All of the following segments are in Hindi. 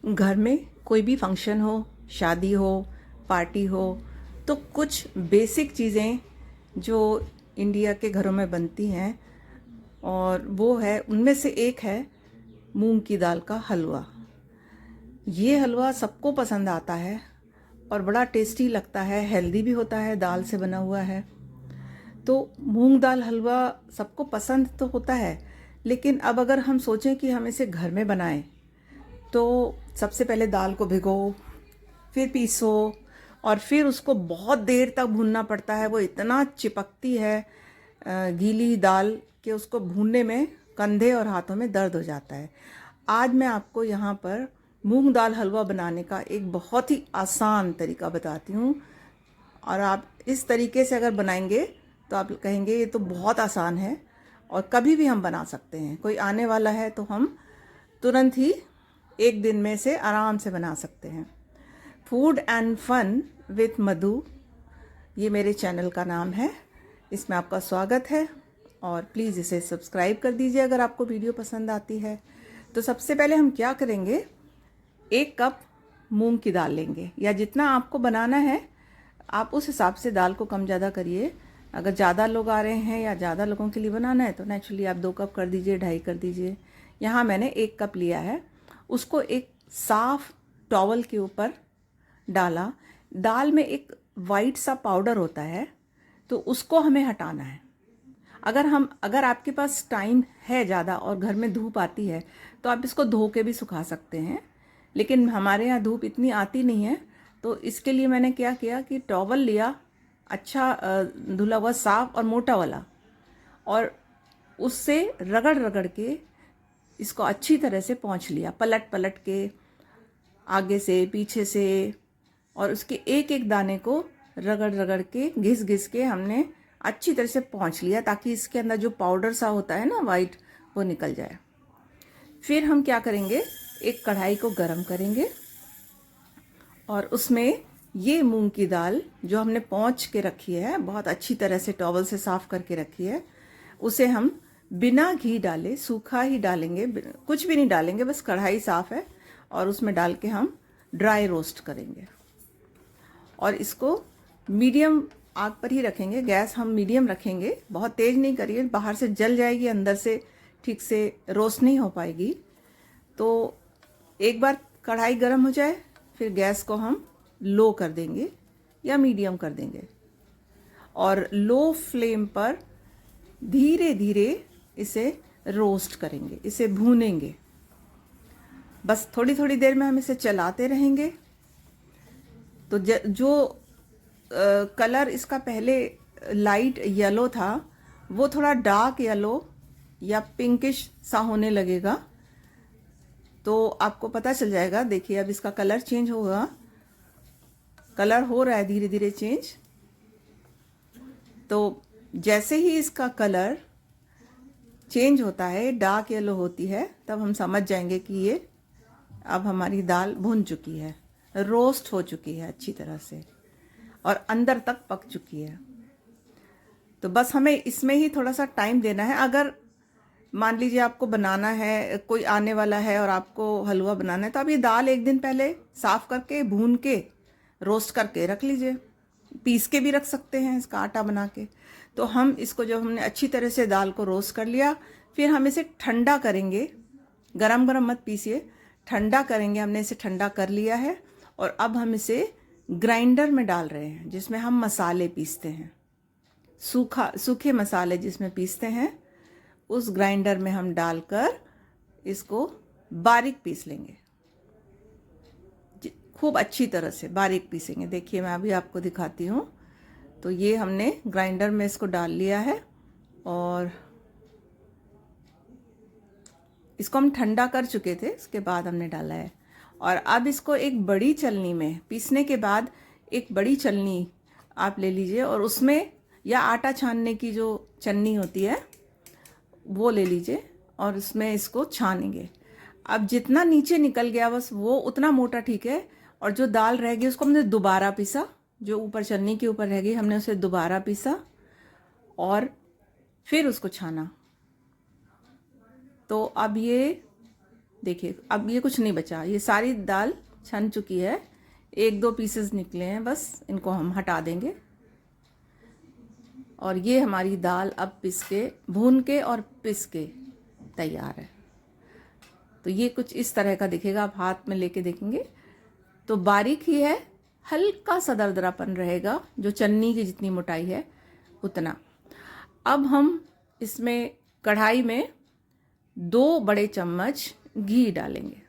घर में कोई भी फंक्शन हो, शादी हो, पार्टी हो, तो कुछ बेसिक चीज़ें जो इंडिया के घरों में बनती हैं, और वो है, उनमें से एक है मूंग की दाल का हलवा। ये हलवा सबको पसंद आता है और बड़ा टेस्टी लगता है, हेल्दी भी होता है, दाल से बना हुआ है। तो मूंग दाल हलवा सबको पसंद तो होता है, लेकिन अब अगर हम सोचें कि हम इसे घर में बनाएं, तो सबसे पहले दाल को भिगो, फिर पीसो, और फिर उसको बहुत देर तक भूनना पड़ता है। वो इतना चिपकती है गीली दाल कि उसको भूनने में कंधे और हाथों में दर्द हो जाता है। आज मैं आपको यहाँ पर मूंग दाल हलवा बनाने का एक बहुत ही आसान तरीका बताती हूँ, और आप इस तरीके से अगर बनाएंगे तो आप कहेंगे ये तो बहुत आसान है और कभी भी हम बना सकते हैं। कोई आने वाला है तो हम तुरंत ही एक दिन में से आराम से बना सकते हैं। फूड एंड फन विथ मधु, ये मेरे चैनल का नाम है। इसमें आपका स्वागत है, और प्लीज़ इसे सब्सक्राइब कर दीजिए अगर आपको वीडियो पसंद आती है। तो सबसे पहले हम क्या करेंगे, 1 कप मूंग की दाल लेंगे, या जितना आपको बनाना है आप उस हिसाब से दाल को कम ज़्यादा करिए। अगर ज़्यादा लोग आ रहे हैं या ज़्यादा लोगों के लिए बनाना है तो नेचुरली आप 2 कप कर दीजिए, 2.5 कर दीजिए। यहाँ मैंने 1 कप लिया है। उसको एक साफ टॉवल के ऊपर डाला। दाल में एक वाइट सा पाउडर होता है, तो उसको हमें हटाना है। अगर आपके पास टाइम है ज़्यादा और घर में धूप आती है तो आप इसको धो के भी सुखा सकते हैं, लेकिन हमारे यहाँ धूप इतनी आती नहीं है, तो इसके लिए मैंने क्या किया कि टॉवल लिया, अच्छा धुला हुआ साफ और मोटा वाला, और उससे रगड़ रगड़ के इसको अच्छी तरह से पोंछ लिया, पलट पलट के, आगे से पीछे से, और उसके एक एक दाने को रगड़ रगड़ के, घिस घिस के हमने अच्छी तरह से पोंछ लिया, ताकि इसके अंदर जो पाउडर सा होता है ना वाइट, वो निकल जाए। फिर हम क्या करेंगे, एक कढ़ाई को गरम करेंगे और उसमें ये मूंग की दाल जो हमने पोंछ के रखी है, बहुत अच्छी तरह से टॉवल से साफ करके रखी है, उसे हम बिना घी डाले सूखा ही डालेंगे, कुछ भी नहीं डालेंगे, बस कढ़ाई साफ है और उसमें डाल के हम ड्राई रोस्ट करेंगे। और इसको मीडियम आग पर ही रखेंगे, गैस हम मीडियम रखेंगे, बहुत तेज़ नहीं करिए, बाहर से जल जाएगी, अंदर से ठीक से रोस्ट नहीं हो पाएगी। तो एक बार कढ़ाई गर्म हो जाए, फिर गैस को हम लो कर देंगे या मीडियम कर देंगे, और लो फ्लेम पर धीरे धीरे इसे रोस्ट करेंगे, इसे भूनेंगे। बस थोड़ी थोड़ी देर में हम इसे चलाते रहेंगे। तो जो कलर इसका पहले लाइट येलो था, वो थोड़ा डार्क येलो या पिंकिश सा होने लगेगा, तो आपको पता चल जाएगा। देखिए अब इसका कलर चेंज होगा, कलर हो रहा है धीरे धीरे चेंज। तो जैसे ही इसका कलर चेंज होता है, डार्क येलो होती है, तब हम समझ जाएंगे कि ये अब हमारी दाल भुन चुकी है, रोस्ट हो चुकी है अच्छी तरह से, और अंदर तक पक चुकी है। तो बस हमें इसमें ही थोड़ा सा टाइम देना है। अगर मान लीजिए आपको बनाना है, कोई आने वाला है और आपको हलवा बनाना है, तो आप ये दाल एक दिन पहले साफ करके, भून के, रोस्ट करके रख लीजिए, पीस के भी रख सकते हैं इसका आटा बना के। तो हम इसको, जब हमने अच्छी तरह से दाल को रोस्ट कर लिया, फिर हम इसे ठंडा करेंगे। गरम गरम मत पीसिए, ठंडा करेंगे। हमने इसे ठंडा कर लिया है, और अब हम इसे ग्राइंडर में डाल रहे हैं, जिसमें हम मसाले पीसते हैं, सूखे मसाले जिसमें पीसते हैं, उस ग्राइंडर में हम डालकर इसको बारीक पीस लेंगे, खूब अच्छी तरह से बारीक पीसेंगे। देखिए मैं अभी आपको दिखाती हूँ। तो ये हमने ग्राइंडर में इसको डाल लिया है, और इसको हम ठंडा कर चुके थे, उसके बाद हमने डाला है। और अब इसको एक बड़ी छलनी में, पीसने के बाद एक बड़ी छलनी आप ले लीजिए, और उसमें, या आटा छानने की जो छन्नी होती है वो ले लीजिए, और उसमें इसको छानेंगे। अब जितना नीचे निकल गया बस वो उतना मोटा ठीक है, और जो दाल रह गई उसको हमने दोबारा पीसा, जो ऊपर छन्नी के ऊपर रह गई हमने उसे दोबारा पीसा और फिर उसको छाना। तो अब ये देखिए अब ये कुछ नहीं बचा, ये सारी दाल छन चुकी है, 1-2 पीसेस निकले हैं बस, इनको हम हटा देंगे। और ये हमारी दाल अब पिस के, भून के और पिस के तैयार है। तो ये कुछ इस तरह का दिखेगा, आप हाथ में लेके देखेंगे तो बारीक ही है, हल्का सा दरदरापन रहेगा, जो चन्नी की जितनी मोटाई है उतना। अब हम इसमें कढ़ाई में 2 बड़े चम्मच घी डालेंगे।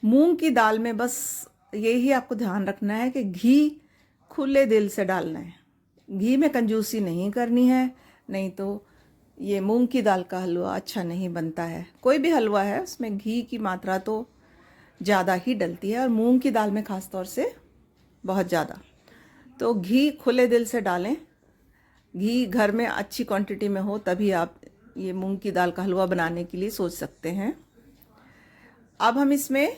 मूंग की दाल में बस यही आपको ध्यान रखना है कि घी खुले दिल से डालना है, घी में कंजूसी नहीं करनी है, नहीं तो ये मूंग की दाल का हलवा अच्छा नहीं बनता है। कोई भी हलवा है उसमें घी की मात्रा तो ज़्यादा ही डलती है, और मूंग की दाल में ख़ास तौर से बहुत ज़्यादा। तो घी खुले दिल से डालें, घी घर में अच्छी क्वांटिटी में हो तभी आप ये मूंग की दाल का हलवा बनाने के लिए सोच सकते हैं। अब हम इसमें,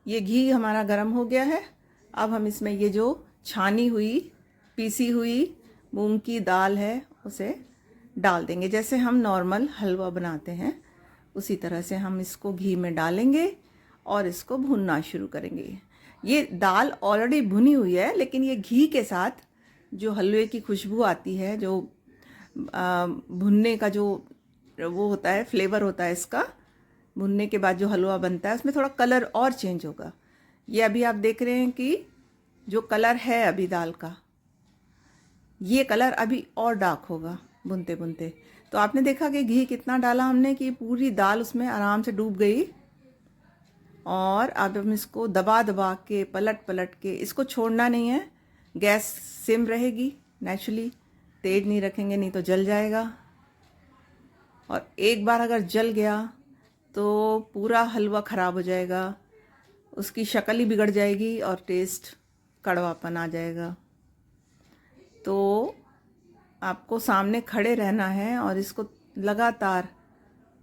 ये घी हमारा गर्म हो गया है, अब हम इसमें ये जो छानी हुई पीसी हुई मूंग की दाल है उसे डाल देंगे। जैसे हम नॉर्मल हलवा बनाते हैं उसी तरह से हम इसको घी में डालेंगे और इसको भूनना शुरू करेंगे। ये दाल ऑलरेडी भुनी हुई है, लेकिन ये घी के साथ जो हलवे की खुशबू आती है, जो भुनने का जो वो होता है, फ्लेवर होता है इसका, भुनने के बाद जो हलवा बनता है उसमें थोड़ा कलर और चेंज होगा। ये अभी आप देख रहे हैं कि जो कलर है अभी दाल का, ये कलर अभी और डार्क होगा भुनते भुनते। तो आपने देखा कि घी कितना डाला हमने कि पूरी दाल उसमें आराम से डूब गई। और अब हम इसको दबा दबा के, पलट पलट के, इसको छोड़ना नहीं है, गैस सिम रहेगी नेचुरली, तेज नहीं रखेंगे नहीं तो जल जाएगा। और एक बार अगर जल गया तो पूरा हलवा ख़राब हो जाएगा, उसकी शक्ल ही बिगड़ जाएगी और टेस्ट कड़वापन आ जाएगा। तो आपको सामने खड़े रहना है और इसको लगातार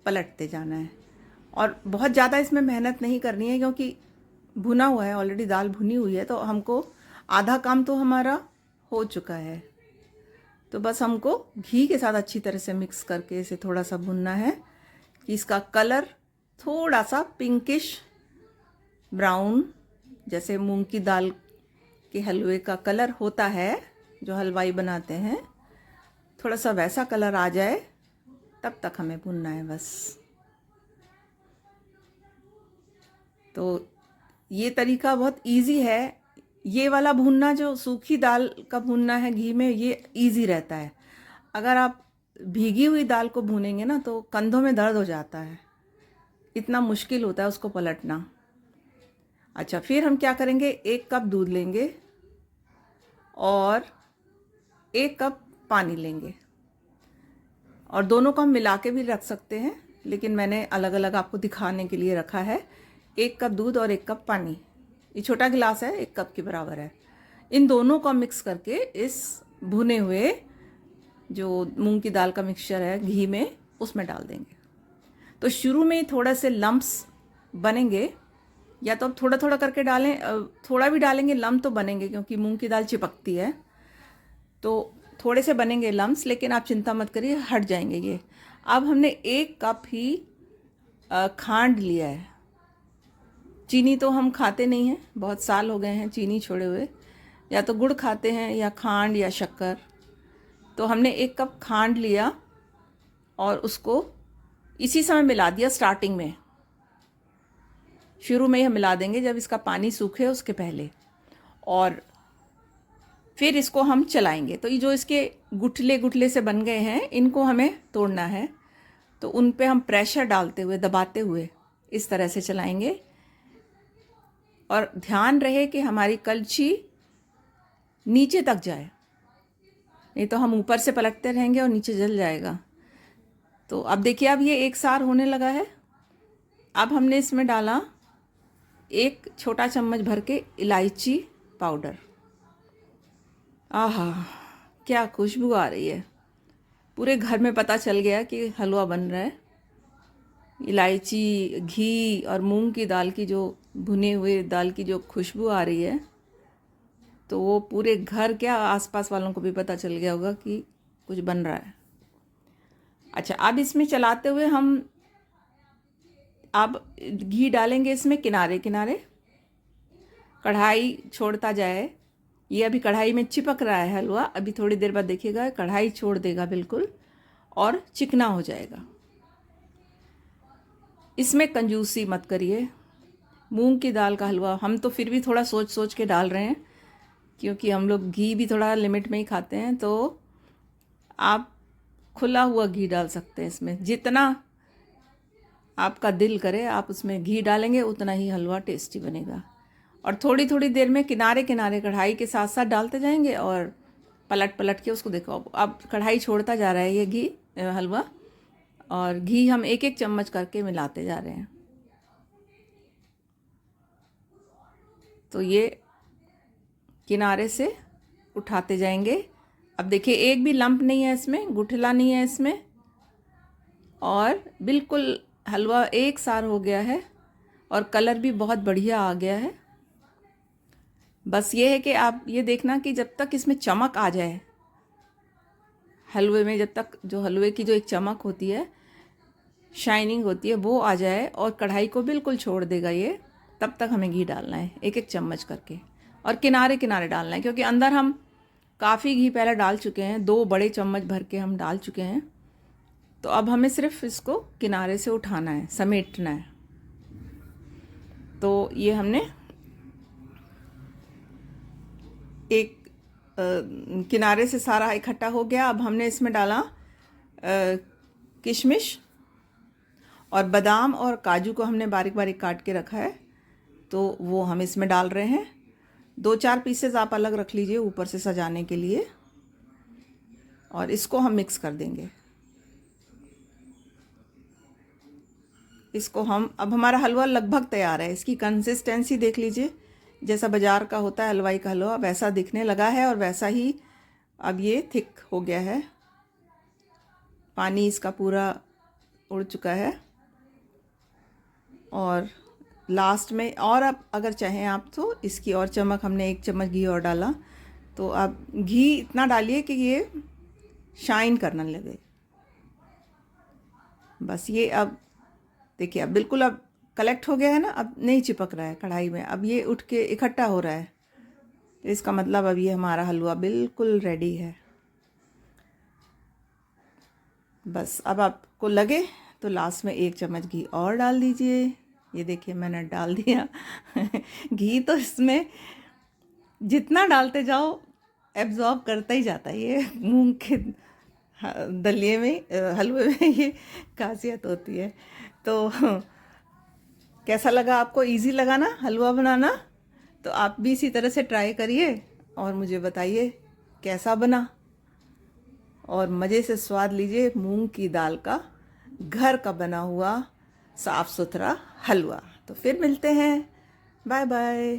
पलटते जाना है। और बहुत ज़्यादा इसमें मेहनत नहीं करनी है, क्योंकि भुना हुआ है ऑलरेडी, दाल भुनी हुई है, तो हमको आधा काम तो हमारा हो चुका है। तो बस हमको घी के साथ अच्छी तरह से मिक्स करके इसे थोड़ा सा भुनना है कि इसका कलर थोड़ा सा पिंकिश ब्राउन, जैसे मूंग की दाल के हलवे का कलर होता है जो हलवाई बनाते हैं, थोड़ा सा वैसा कलर आ जाए तब तक हमें भुनना है बस। तो ये तरीका बहुत इजी है। ये वाला भूनना, जो सूखी दाल का भूनना है घी में, ये इजी रहता है। अगर आप भीगी हुई दाल को भूनेंगे ना तो कंधों में दर्द हो जाता है, इतना मुश्किल होता है उसको पलटना। अच्छा, फिर हम क्या करेंगे, 1 कप दूध लेंगे और 1 कप पानी लेंगे, और दोनों को हम मिला के भी रख सकते हैं, लेकिन मैंने अलग अलग आपको दिखाने के लिए रखा है। 1 कप दूध और 1 कप पानी, ये छोटा गिलास है, 1 कप के बराबर है। इन दोनों को मिक्स करके इस भुने हुए जो मूंग की दाल का मिक्सचर है घी में, उसमें डाल देंगे। तो शुरू में थोड़ा से लम्प्स बनेंगे, या तो आप थोड़ा थोड़ा करके डालें, थोड़ा भी डालेंगे लम्प तो बनेंगे, क्योंकि मूंग की दाल चिपकती है, तो थोड़े से बनेंगे लम्प्स, लेकिन आप चिंता मत करिए, हट जाएंगे ये। अब हमने 1 कप ही खांड लिया है। चीनी तो हम खाते नहीं हैं, बहुत साल हो गए हैं चीनी छोड़े हुए, या तो गुड़ खाते हैं या खांड या शक्कर। तो हमने 1 कप खांड लिया और उसको इसी समय मिला दिया, स्टार्टिंग में, शुरू में ही हम मिला देंगे जब इसका पानी सूखे उसके पहले, और फिर इसको हम चलाएंगे। तो ये जो इसके गुठले गुठले से बन गए हैं, इनको हमें तोड़ना है, तो उन पे हम प्रेशर डालते हुए, दबाते हुए इस तरह से चलाएंगे। और ध्यान रहे कि हमारी कलछी नीचे तक जाए, नहीं तो हम ऊपर से पलटते रहेंगे और नीचे जल जाएगा। तो अब देखिए, अब ये एक सार होने लगा है। अब हमने इसमें डाला 1 छोटा चम्मच भर के इलायची पाउडर। आहा, क्या खुशबू आ रही है, पूरे घर में पता चल गया कि हलवा बन रहा है। इलायची, घी और मूंग की दाल की जो भुने हुए दाल की जो खुशबू आ रही है, तो वो पूरे घर, क्या आसपास वालों को भी पता चल गया होगा कि कुछ बन रहा है। अच्छा, अब इसमें चलाते हुए हम अब घी डालेंगे इसमें किनारे किनारे, कढ़ाई छोड़ता जाए। ये अभी कढ़ाई में चिपक रहा है हलवा, अभी थोड़ी देर बाद देखिएगा कढ़ाई छोड़ देगा बिल्कुल और चिकना हो जाएगा। इसमें कंजूसी मत करिए। मूंग की दाल का हलवा हम तो फिर भी थोड़ा सोच सोच के डाल रहे हैं, क्योंकि हम लोग घी भी थोड़ा लिमिट में ही खाते हैं। तो आप खुला हुआ घी डाल सकते हैं इसमें, जितना आपका दिल करे आप उसमें घी डालेंगे उतना ही हलवा टेस्टी बनेगा। और थोड़ी थोड़ी देर में किनारे किनारे कढ़ाई के साथ साथ डालते जाएंगे और पलट पलट के उसको देखो। अब कढ़ाई छोड़ता जा रहा है ये घी हलवा, और घी हम एक एक चम्मच करके मिलाते जा रहे हैं। तो ये किनारे से उठाते जाएंगे। अब देखिए एक भी लंप नहीं है इसमें, गुठला नहीं है इसमें, और बिल्कुल हलवा एक सार हो गया है और कलर भी बहुत बढ़िया आ गया है। बस ये है कि आप ये देखना कि जब तक इसमें चमक आ जाए हलवे में, जब तक जो हलवे की जो एक चमक होती है, शाइनिंग होती है, वो आ जाए और कढ़ाई को बिल्कुल छोड़ देगा ये, तब तक हमें घी डालना है एक एक चम्मच करके, और किनारे किनारे डालना है, क्योंकि अंदर हम काफ़ी घी पहले डाल चुके हैं, 2 बड़े चम्मच भर के हम डाल चुके हैं। तो अब हमें सिर्फ इसको किनारे से उठाना है, समेटना है। तो ये हमने एक किनारे से सारा इकट्ठा हो गया। अब हमने इसमें डाला किशमिश और बादाम और काजू को हमने बारीक बारीक काट के रखा है, तो वो हम इसमें डाल रहे हैं। 2-4 पीसेस आप अलग रख लीजिए ऊपर से सजाने के लिए, और इसको हम मिक्स कर देंगे। इसको हम, अब हमारा हलवा लगभग तैयार है। इसकी कंसिस्टेंसी देख लीजिए, जैसा बाज़ार का होता है हलवाई का हलवा वैसा दिखने लगा है, और वैसा ही अब ये थिक हो गया है। पानी इसका पूरा उड़ चुका है। और लास्ट में, और अब अगर चाहें आप तो इसकी और चमक, हमने 1 चम्मच घी और डाला, तो आप घी इतना डालिए कि ये शाइन करने लगे। बस ये अब देखिए, अब बिल्कुल अब कलेक्ट हो गया है ना, अब नहीं चिपक रहा है कढ़ाई में, अब ये उठ के इकट्ठा हो रहा है। तो इसका मतलब अब ये हमारा हलवा बिल्कुल रेडी है। बस अब आपको लगे तो लास्ट में 1 चम्मच घी और डाल दीजिए। ये देखिए मैंने डाल दिया घी तो इसमें जितना डालते जाओ एब्जॉर्ब करता ही जाता है। ये मूंग के दलिए में, हलवे में ये खासियत होती है। तो कैसा लगा आपको? इजी लगा ना हलवा बनाना? तो आप भी इसी तरह से ट्राई करिए और मुझे बताइए कैसा बना, और मज़े से स्वाद लीजिए मूंग की दाल का घर का बना हुआ साफ़ सुथरा हलवा। तो फिर मिलते हैं, बाय बाय।